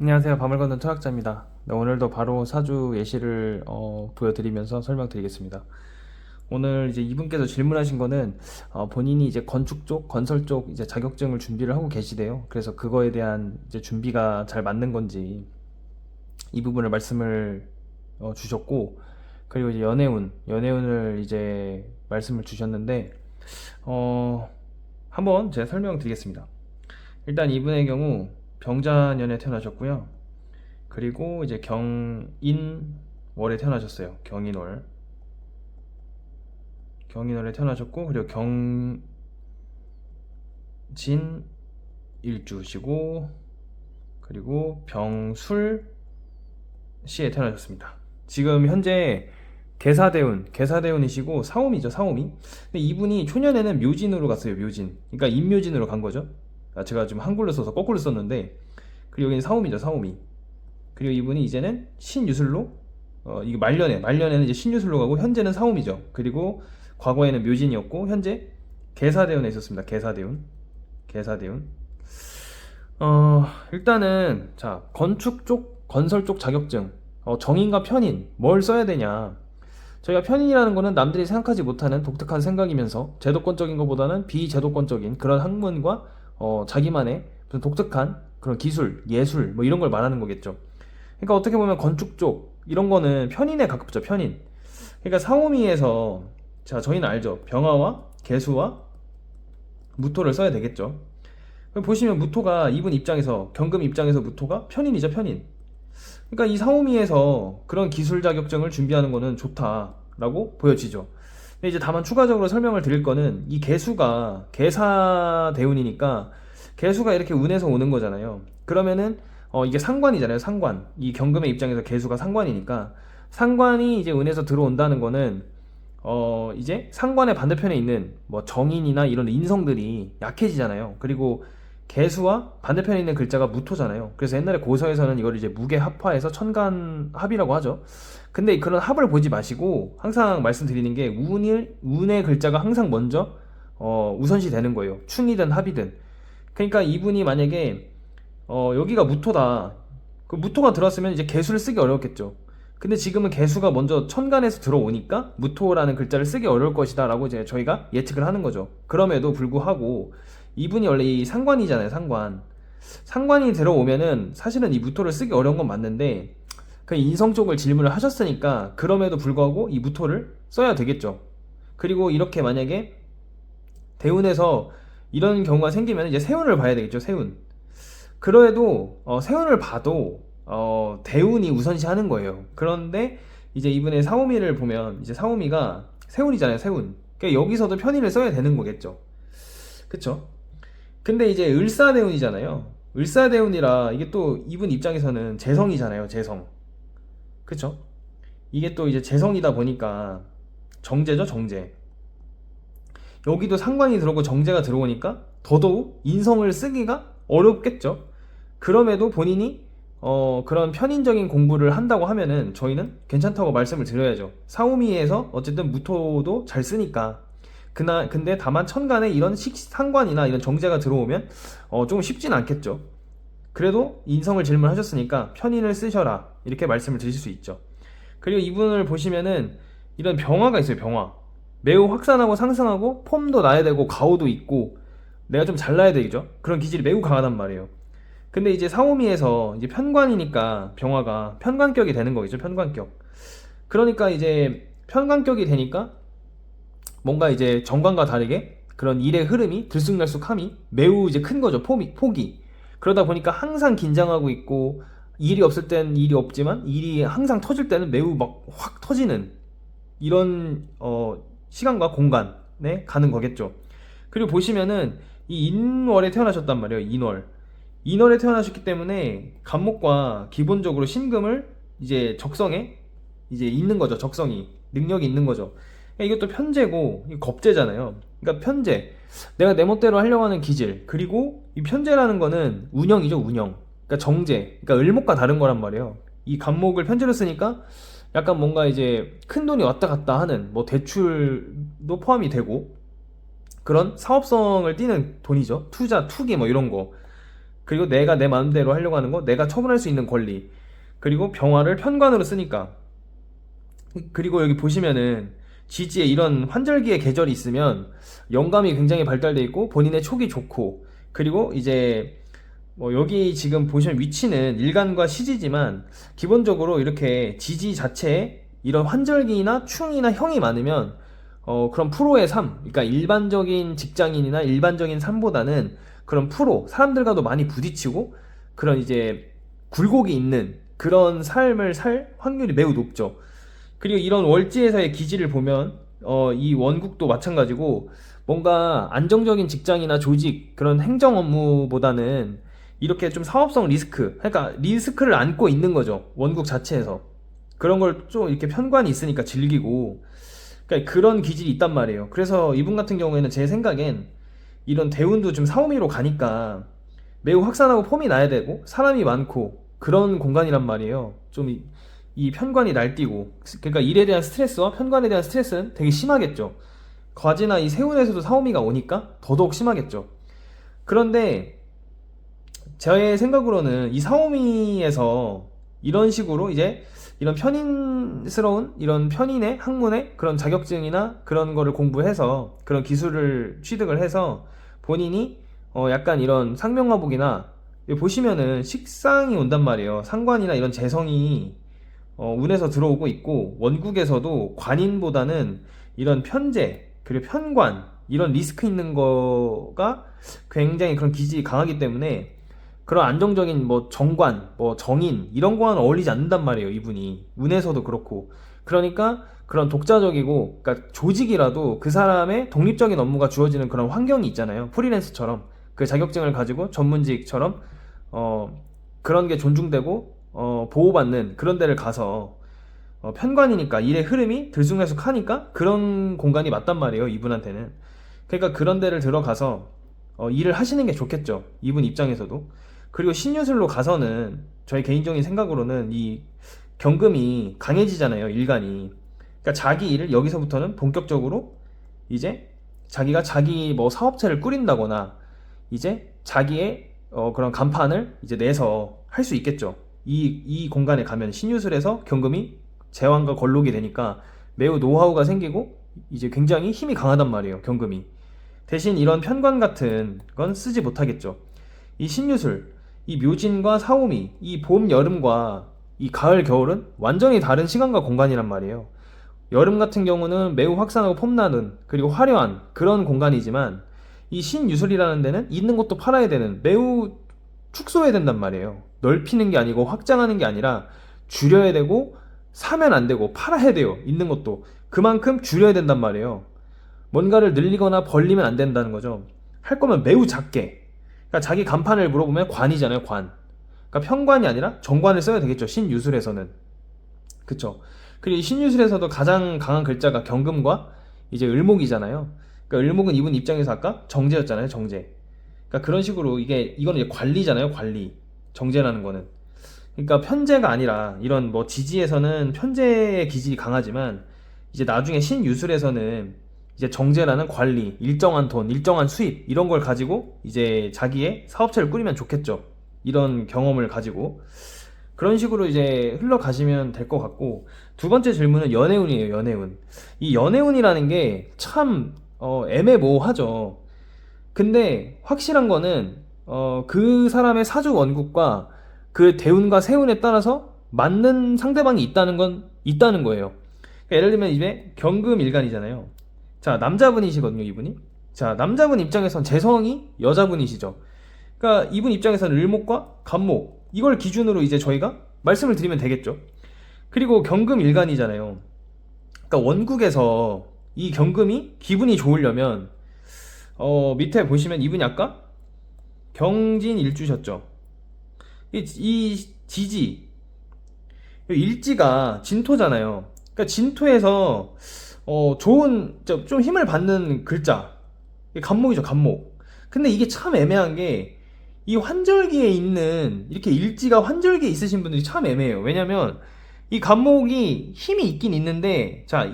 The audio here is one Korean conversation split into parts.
안녕하세요. 밤을 걷는 철학자입니다. 네, 오늘도 바로 사주 예시를 보여드리면서 설명드리겠습니다. 오늘 이제 이분께서 질문하신 거는 본인이 이제 건축 쪽, 건설 쪽 이제 자격증을 준비를 하고 계시대요. 그래서 그거에 대한 이제 준비가 잘 맞는 건지 이 부분을 말씀을 주셨고, 그리고 이제 연애운을 이제 말씀을 주셨는데 어, 한번 제가 설명드리겠습니다. 일단 이분의 경우 병자년에 태어나셨고요. 그리고 이제 경인월에 태어나셨어요. 경인월에 태어나셨고, 그리고 경진일주시고, 그리고 병술시에 태어나셨습니다. 지금 현재 계사대운이시고 사오미죠, 사오미. 근데 이분이 초년에는 묘진으로 갔어요, 묘진. 그러니까 인묘진으로 간 거죠. 제가 지금 한글로 써서 거꾸로 썼는데, 그리고 여기는 사오미죠, 사오미. 그리고 이분이 이제는 신유술로, 이게 말년에는 이제 신유술로 가고, 현재는 사오미죠. 그리고 과거에는 묘진이었고, 현재 계사대운에 있었습니다. 계사대운. 일단은 자, 건축 쪽, 건설 쪽 자격증, 정인과 편인 뭘 써야 되냐. 저희가 편인이라는 거는 남들이 생각하지 못하는 독특한 생각이면서 제도권적인 것보다는 비제도권적인 그런 학문과 자기만의 무슨 독특한 그런 기술, 예술 뭐 이런 걸 말하는 거겠죠. 그러니까 어떻게 보면 건축 쪽 이런 거는 편인에 가깝죠. 편인. 그러니까 상호미에서, 자, 저희는 알죠. 병화와 개수와 무토를 써야 되겠죠. 보시면 무토가 이분 입장에서, 경금 입장에서 무토가 편인이죠, 편인. 그러니까 이 상호미에서 그런 기술 자격증을 준비하는 거는 좋다라고 보여지죠. 근데 이제 다만 추가적으로 설명을 드릴 거는, 이 개수가 개사 대운이니까 개수가 이렇게 운에서 오는 거잖아요. 그러면은 이게 상관이잖아요, 상관. 이 경금의 입장에서 개수가 상관이니까 상관이 이제 운에서 들어온다는 거는 이제 상관의 반대편에 있는 뭐 정인이나 이런 인성들이 약해지잖아요. 그리고 개수와 반대편에 있는 글자가 무토잖아요. 그래서 옛날에 고서에서는 이걸 이제 무게 합화해서 천간합이라고 하죠. 근데 그런 합을 보지 마시고 항상 말씀드리는 게, 운의 글자가 항상 먼저 우선시 되는 거예요. 충이든 합이든. 그러니까 이분이 만약에 여기가 무토다. 그 무토가 들어왔으면 이제 개수를 쓰기 어려웠겠죠. 근데 지금은 개수가 먼저 천간에서 들어오니까 무토라는 글자를 쓰기 어려울 것이다 라고 이제 저희가 예측을 하는 거죠. 그럼에도 불구하고 이분이 원래 이 상관이잖아요, 상관이 들어오면은 사실은 이 무토를 쓰기 어려운 건 맞는데, 그 인성 쪽을 질문을 하셨으니까 그럼에도 불구하고 이 무토를 써야 되겠죠. 그리고 이렇게 만약에 대운에서 이런 경우가 생기면 이제 세운을 봐야 되겠죠, 세운. 그래도 세운을 봐도 대운이 우선시하는 거예요. 그런데 이제 이분의 사오미를 보면, 이제 사오미가 세운이잖아요, 세운. 그러니까 여기서도 편의를 써야 되는 거겠죠. 그쵸? 근데 이제 을사대운이잖아요. 을사대운이라 이게 또 이분 입장에서는 재성이잖아요, 재성. 그쵸? 이게 또 이제 재성이다 보니까 정제죠, 정제. 여기도 상관이 들어오고 정제가 들어오니까 더더욱 인성을 쓰기가 어렵겠죠. 그럼에도 본인이 그런 편인적인 공부를 한다고 하면은 저희는 괜찮다고 말씀을 드려야죠. 사오미에서 어쨌든 무토도 잘 쓰니까. 근데 다만 천간에 이런 상관이나 이런 정제가 들어오면 조금 쉽진 않겠죠. 그래도 인성을 질문하셨으니까 편인을 쓰셔라, 이렇게 말씀을 드릴 수 있죠. 그리고 이분을 보시면은 이런 병화가 있어요, 병화. 매우 확산하고 상승하고 폼도 나야 되고 가오도 있고 내가 좀 잘나야 되겠죠. 그런 기질이 매우 강하단 말이에요. 근데 이제 사오미에서 이제 편관이니까 병화가 편관격이 되는 거겠죠, 편관격. 그러니까 이제 편관격이 되니까 뭔가 이제 정관과 다르게 그런 일의 흐름이 들쑥날쑥함이 매우 이제 큰 거죠, 폭이. 그러다 보니까 항상 긴장하고 있고, 일이 없을 땐 일이 없지만 일이 항상 터질 때는 매우 막 확 터지는 이런 시간과 공간에 가는 거겠죠. 그리고 보시면은 이 인월에 태어나셨단 말이에요. 인월에 태어나셨기 때문에 간목과 기본적으로 신금을 이제 적성에 이제 있는 거죠. 적성이 능력이 있는 거죠. 그러니까 이것도 편제고 겁제잖아요. 그러니까 편제, 내가 내 멋대로 하려고 하는 기질. 그리고 이 편제라는 거는 운영이죠, 운영. 그러니까 정제, 그러니까 을목과 다른 거란 말이에요. 이 간목을 편제로 쓰니까 약간 뭔가 이제 큰 돈이 왔다 갔다 하는 뭐 대출도 포함이 되고, 그런 사업성을 띠는 돈이죠. 투자, 투기 뭐 이런 거. 그리고 내가 내 마음대로 하려고 하는 거, 내가 처분할 수 있는 권리, 그리고 병화를 편관으로 쓰니까. 그리고 여기 보시면은 지지에 이런 환절기의 계절이 있으면 영감이 굉장히 발달돼 있고 본인의 촉이 좋고, 그리고 이제 뭐 여기 지금 보시면 위치는 일간과 시지지만 기본적으로 이렇게 지지 자체에 이런 환절기나 충이나 형이 많으면 그런 프로의 삶, 그러니까 일반적인 직장인이나 일반적인 삶보다는 그런 프로, 사람들과도 많이 부딪히고 그런 이제 굴곡이 있는 그런 삶을 살 확률이 매우 높죠. 그리고 이런 월지에서의 기지를 보면 이 원국도 마찬가지고 뭔가 안정적인 직장이나 조직 그런 행정 업무보다는 이렇게 좀 사업성 리스크, 그러니까 리스크를 안고 있는 거죠. 원국 자체에서. 그런 걸 좀 이렇게 편관이 있으니까 즐기고, 그러니까 그런 기질이 있단 말이에요. 그래서 이분 같은 경우에는 제 생각엔 이런 대운도 좀 사오미로 가니까 매우 확산하고 폼이 나야 되고 사람이 많고 그런 공간이란 말이에요. 좀 이 편관이 날뛰고, 그러니까 일에 대한 스트레스와 편관에 대한 스트레스는 되게 심하겠죠. 과지나 이 세운에서도 사오미가 오니까 더더욱 심하겠죠. 그런데 제 생각으로는 이 사오미에서 이런 식으로 이제 이런 편인스러운 이런 편인의 학문의 그런 자격증이나 그런 거를 공부해서 그런 기술을 취득을 해서 본인이 약간 이런 상명하복이나 보시면은 식상이 온단 말이에요. 상관이나 이런 재성이 운에서 들어오고 있고, 원국에서도 관인보다는 이런 편재 그리고 편관 이런 리스크 있는 거가 굉장히 그런 기질이 강하기 때문에 그런 안정적인 뭐 정관, 뭐 정인 이런 거와는 어울리지 않는단 말이에요. 이분이 운에서도 그렇고. 그러니까 그런 독자적이고, 그러니까 조직이라도 그 사람의 독립적인 업무가 주어지는 그런 환경이 있잖아요. 프리랜서처럼 그 자격증을 가지고 전문직처럼 그런 게 존중되고 보호받는 그런 데를 가서 편관이니까 일의 흐름이 들쑥날쑥하니까 그런 공간이 맞단 말이에요. 이분한테는. 그러니까 그런 데를 들어가서 일을 하시는 게 좋겠죠. 이분 입장에서도. 그리고 신유술로 가서는 저희 개인적인 생각으로는 이 경금이 강해지잖아요. 일간이. 그러니까 자기 일을 여기서부터는 본격적으로 이제 자기가 자기 뭐 사업체를 꾸린다거나 이제 자기의 그런 간판을 이제 내서 할 수 있겠죠. 이 공간에 가면 신유술에서 경금이 제왕과 걸록이 되니까 매우 노하우가 생기고 이제 굉장히 힘이 강하단 말이에요. 경금이. 대신 이런 편관 같은 건 쓰지 못하겠죠. 이 신유술, 이 묘진과 사오미, 이 봄, 여름과 이 가을, 겨울은 완전히 다른 시간과 공간이란 말이에요. 여름 같은 경우는 매우 확산하고 폼나는 그리고 화려한 그런 공간이지만 이 신유술이라는 데는 있는 것도 팔아야 되는 매우 축소해야 된단 말이에요. 넓히는 게 아니고 확장하는 게 아니라 줄여야 되고 사면 안 되고 팔아야 돼요. 있는 것도 그만큼 줄여야 된단 말이에요. 뭔가를 늘리거나 벌리면 안 된다는 거죠. 할 거면 매우 작게. 그러니까 자기 간판을 물어보면 관이잖아요, 관. 그러니까 편관이 아니라 정관을 써야 되겠죠, 신유술에서는. 그쵸. 그리고 이 신유술에서도 가장 강한 글자가 경금과 이제 을목이잖아요. 그러니까 을목은 이분 입장에서 아까 정제였잖아요, 정제. 그러니까 그런 식으로 이거는 이제 관리잖아요, 관리. 정제라는 거는. 그러니까 편제가 아니라 이런 뭐 지지에서는 편제의 기질이 강하지만 이제 나중에 신유술에서는 이제 정제라는 관리, 일정한 돈, 일정한 수입 이런 걸 가지고 이제 자기의 사업체를 꾸리면 좋겠죠. 이런 경험을 가지고 그런 식으로 이제 흘러가시면 될 것 같고, 두 번째 질문은 연애운이에요. 연애운. 이 연애운이라는 게 참 애매모호하죠. 근데 확실한 거는 그 사람의 사주 원국과 그 대운과 세운에 따라서 맞는 상대방이 있다는 건 있다는 거예요. 그러니까 예를 들면 이제 경금일간이잖아요. 자, 남자분이시거든요, 이분이. 자, 남자분 입장에선 재성이 여자분이시죠. 그러니까 이분 입장에서는 을목과 간목 이걸 기준으로 이제 저희가 말씀을 드리면 되겠죠. 그리고 경금일간이잖아요. 그러니까 원국에서 이 경금이 기분이 좋으려면 밑에 보시면 이분이 아까 경진일주셨죠. 이 지지 일지가 진토잖아요. 그러니까 진토에서 좋은 좀 힘을 받는 글자 간목이죠, 간목. 근데 이게 참 애매한 게 이 환절기에 있는 이렇게 일지가 환절기에 있으신 분들이 참 애매해요. 왜냐면 이 간목이 힘이 있긴 있는데, 자,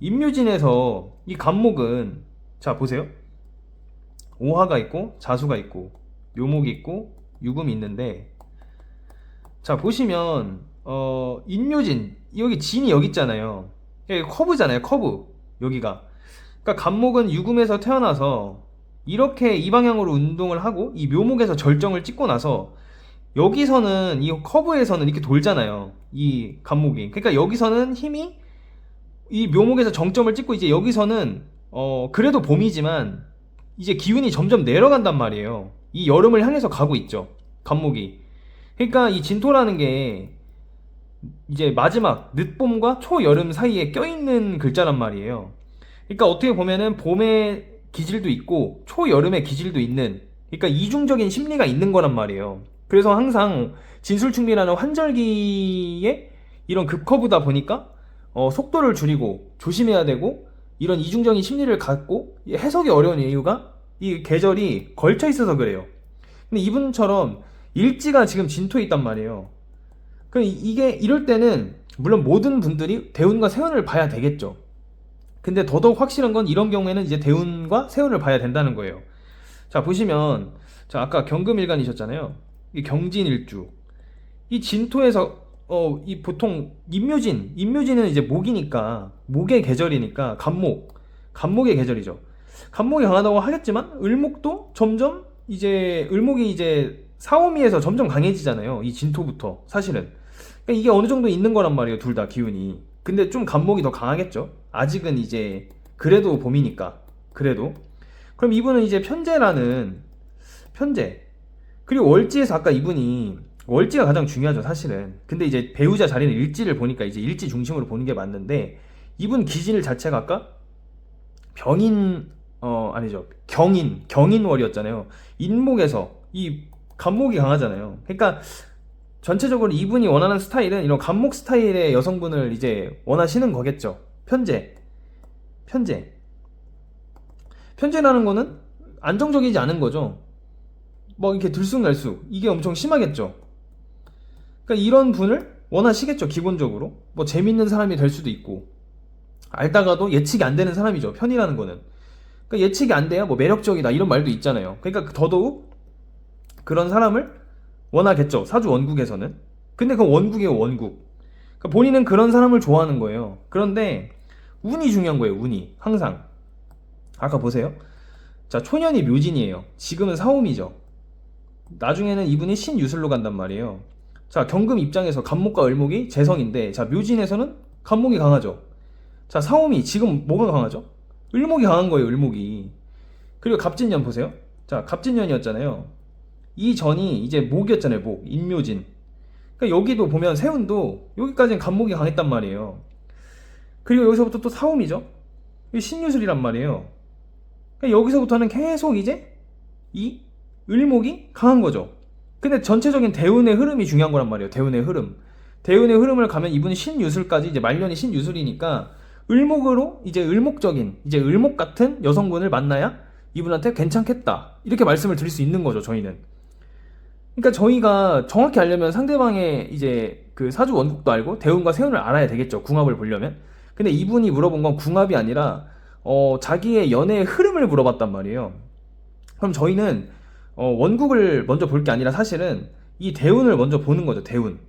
인묘진에서 이 간목은 자 보세요. 오화가 있고 자수가 있고 묘목이 있고 유금이 있는데, 자 보시면 인묘진, 여기 진이 여기 있잖아요. 여기 커브잖아요, 커브. 여기가, 그러니까 간목은 유금에서 태어나서 이렇게 이 방향으로 운동을 하고 이 묘목에서 절정을 찍고 나서 여기서는 이 커브에서는 이렇게 돌잖아요, 이 간목이. 그러니까 여기서는 힘이 이 묘목에서 정점을 찍고 이제 여기서는 그래도 봄이지만 이제 기운이 점점 내려간단 말이에요. 이 여름을 향해서 가고 있죠, 간목이. 그러니까 이 진토라는 게 이제 마지막 늦봄과 초여름 사이에 껴있는 글자란 말이에요. 그러니까 어떻게 보면은 봄의 기질도 있고 초여름의 기질도 있는, 그러니까 이중적인 심리가 있는 거란 말이에요. 그래서 항상 진술충리라는 환절기에 이런 급커브다 보니까 속도를 줄이고 조심해야 되고, 이런 이중적인 심리를 갖고 해석이 어려운 이유가 이 계절이 걸쳐 있어서 그래요. 근데 이분처럼 일지가 지금 진토에 있단 말이에요. 그럼 이게 이럴 때는 물론 모든 분들이 대운과 세운을 봐야 되겠죠. 근데 더더욱 확실한 건 이런 경우에는 이제 대운과 세운을 봐야 된다는 거예요. 자 보시면, 자 아까 경금일간이셨잖아요. 이 경진일주, 이 진토에서 이 보통 인묘진은 이제 목이니까, 목의 계절이니까 간목의 계절이죠. 간목이 강하다고 하겠지만 을목도 점점 이제 을목이 이제 사오미에서 점점 강해지잖아요, 이 진토부터. 사실은 그러니까 이게 어느 정도 있는 거란 말이에요, 둘 다 기운이. 근데 좀 간목이 더 강하겠죠, 아직은. 이제 그래도 봄이니까. 그래도 그럼 이분은 이제 편제라는, 편제, 그리고 월지에서 아까 이분이, 월지가 가장 중요하죠 사실은. 근데 이제 배우자 자리는 일지를 보니까 이제 일지 중심으로 보는 게 맞는데, 이분 기질 자체가 아까 병인, 아니죠, 경인월이었잖아요. 인목에서 이 간목이 강하잖아요. 그러니까 전체적으로 이분이 원하는 스타일은 이런 간목 스타일의 여성분을 이제 원하시는 거겠죠. 편제 편제라는 거는 안정적이지 않은 거죠. 뭐 이렇게 들쑥날쑥, 이게 엄청 심하겠죠. 그러니까 이런 분을 원하시겠죠, 기본적으로. 뭐 재밌는 사람이 될 수도 있고, 알다가도 예측이 안 되는 사람이죠, 편이라는 거는. 그러니까 예측이 안 돼야 뭐 매력적이다 이런 말도 있잖아요. 그러니까 더더욱 그런 사람을 원하겠죠, 사주 원국에서는. 근데 그건 원국이에요, 원국. 그러니까 본인은 그런 사람을 좋아하는 거예요. 그런데 운이 중요한 거예요, 운이. 항상. 아까 보세요. 자, 초년이 묘진이에요. 지금은 사오미죠. 나중에는 이분이 신유술로 간단 말이에요. 자, 경금 입장에서 간목과 을목이 재성인데, 자, 묘진에서는 간목이 강하죠. 자, 사오미 지금 뭐가 강하죠? 을목이 강한 거예요, 을목이. 그리고 갑진년 보세요. 자, 갑진년이었잖아요. 이 전이 이제 목이었잖아요, 목. 인묘진. 그러니까 여기도 보면 세운도 여기까지는 간목이 강했단 말이에요. 그리고 여기서부터 또 사오미죠. 이게 신유술이란 말이에요. 그러니까 여기서부터는 계속 이제 이 을목이 강한 거죠. 근데 전체적인 대운의 흐름이 중요한 거란 말이에요. 대운의 흐름. 대운의 흐름을 가면 이분이 신유술까지, 이제 말년이 신유술이니까 을목으로 이제 을목적인, 이제 을목 같은 여성분을 만나야 이분한테 괜찮겠다, 이렇게 말씀을 드릴 수 있는 거죠, 저희는. 그러니까 저희가 정확히 알려면 상대방의 이제 그 사주 원국도 알고 대운과 세운을 알아야 되겠죠, 궁합을 보려면. 근데 이분이 물어본 건 궁합이 아니라 자기의 연애의 흐름을 물어봤단 말이에요. 그럼 저희는 원국을 먼저 볼 게 아니라 사실은 이 대운을 먼저 보는 거죠, 대운.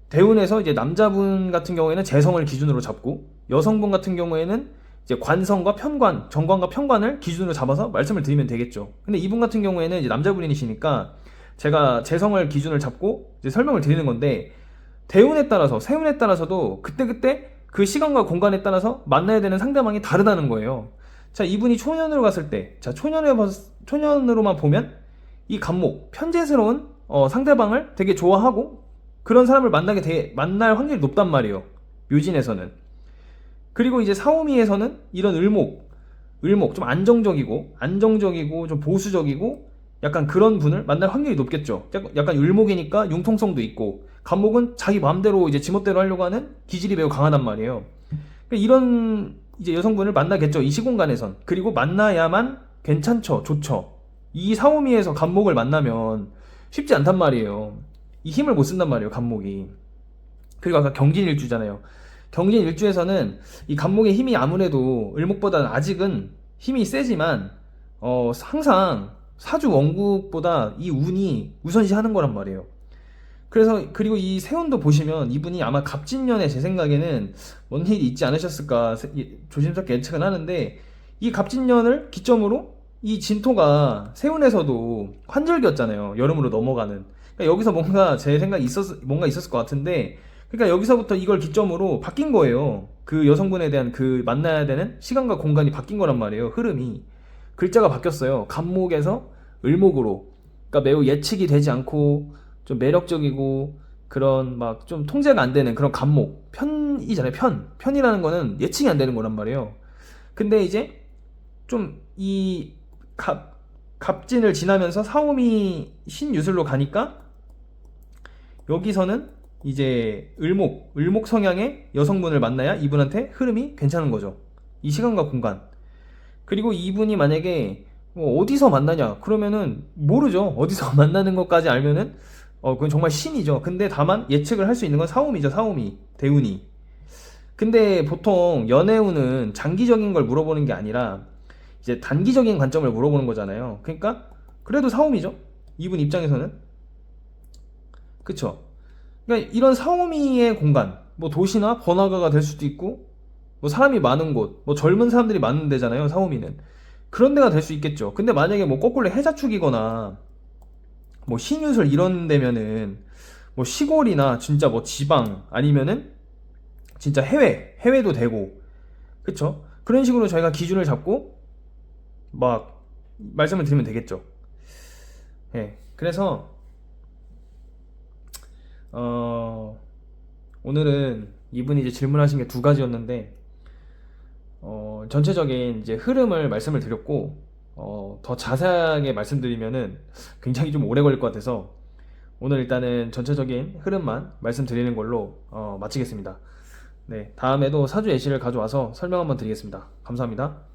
대운에서 이제 남자분 같은 경우에는 재성을 기준으로 잡고, 여성분 같은 경우에는 이제 관성과 편관, 정관과 편관을 기준으로 잡아서 말씀을 드리면 되겠죠. 근데 이분 같은 경우에는 이제 남자분이시니까 제가 재성을 기준을 잡고 이제 설명을 드리는 건데, 대운에 따라서, 세운에 따라서도 그때그때 그 시간과 공간에 따라서 만나야 되는 상대방이 다르다는 거예요. 자, 이분이 초년으로 갔을 때, 자, 초년으로만 보면 이 간목, 편재스러운 상대방을 되게 좋아하고 그런 사람을 만날 확률이 높단 말이에요, 묘진에서는. 그리고 이제 사오미에서는 이런 을목 좀 안정적이고 좀 보수적이고 약간 그런 분을 만날 확률이 높겠죠. 약간 을목이니까 융통성도 있고, 간목은 자기 마음대로 이제 지멋대로 하려고 하는 기질이 매우 강하단 말이에요. 그러니까 이런 이제 여성분을 만나겠죠, 이 시공간에선. 그리고 만나야만 괜찮죠, 좋죠. 이 사오미에서 간목을 만나면 쉽지 않단 말이에요. 이 힘을 못 쓴단 말이에요, 간목이. 그리고 아까 경진일주잖아요. 경진일주에서는 이 간목의 힘이 아무래도 을목보다는 아직은 힘이 세지만 항상 사주 원국보다 이 운이 우선시하는 거란 말이에요. 그래서 그리고 이 세운도 보시면 이분이 아마 갑진년에 제 생각에는 뭔 일이 있지 않으셨을까 조심스럽게 예측은 하는데, 이 갑진년을 기점으로 이 진토가 세운에서도 환절기였잖아요. 여름으로 넘어가는. 그러니까 여기서 뭔가 제 생각이 뭔가 있었을 것 같은데, 그러니까 여기서부터 이걸 기점으로 바뀐 거예요. 그 여성분에 대한 그 만나야 되는 시간과 공간이 바뀐 거란 말이에요. 흐름이. 글자가 바뀌었어요. 갑목에서 을목으로. 그러니까 매우 예측이 되지 않고 좀 매력적이고 그런 막 좀 통제가 안 되는 그런 갑목. 편이잖아요. 편이라는 거는 예측이 안 되는 거란 말이에요. 근데 이제 좀 이 갑진을 지나면서 사오미 신유술로 가니까 여기서는 이제 을목 성향의 여성분을 만나야 이분한테 흐름이 괜찮은 거죠. 이 시간과 공간. 그리고 이분이 만약에 뭐 어디서 만나냐 그러면은 모르죠. 어디서 만나는 것까지 알면은 그건 정말 신이죠. 근데 다만 예측을 할 수 있는 건 사오미죠. 사오미 대운이. 근데 보통 연애운은 장기적인 걸 물어보는 게 아니라 이제 단기적인 관점을 물어보는 거잖아요. 그러니까 그래도 사오미죠. 이분 입장에서는. 그쵸? 그러니까 이런 사오미의 공간, 뭐 도시나 번화가가 될 수도 있고, 뭐 사람이 많은 곳, 뭐 젊은 사람들이 많은 데잖아요, 사오미는. 그런 데가 될 수 있겠죠. 근데 만약에 뭐 거꾸로 해자축이거나, 뭐 신유술 이런 데면은, 뭐 시골이나 진짜 뭐 지방, 아니면은 진짜 해외도 되고, 그쵸? 그런 식으로 저희가 기준을 잡고, 막, 말씀을 드리면 되겠죠. 예. 그래서, 어, 오늘은 이분이 이제 질문하신 게 두 가지였는데, 전체적인 이제 흐름을 말씀을 드렸고, 더 자세하게 말씀드리면은 굉장히 좀 오래 걸릴 것 같아서 오늘 일단은 전체적인 흐름만 말씀드리는 걸로 마치겠습니다. 네, 다음에도 사주 예시를 가져와서 설명 한번 드리겠습니다. 감사합니다.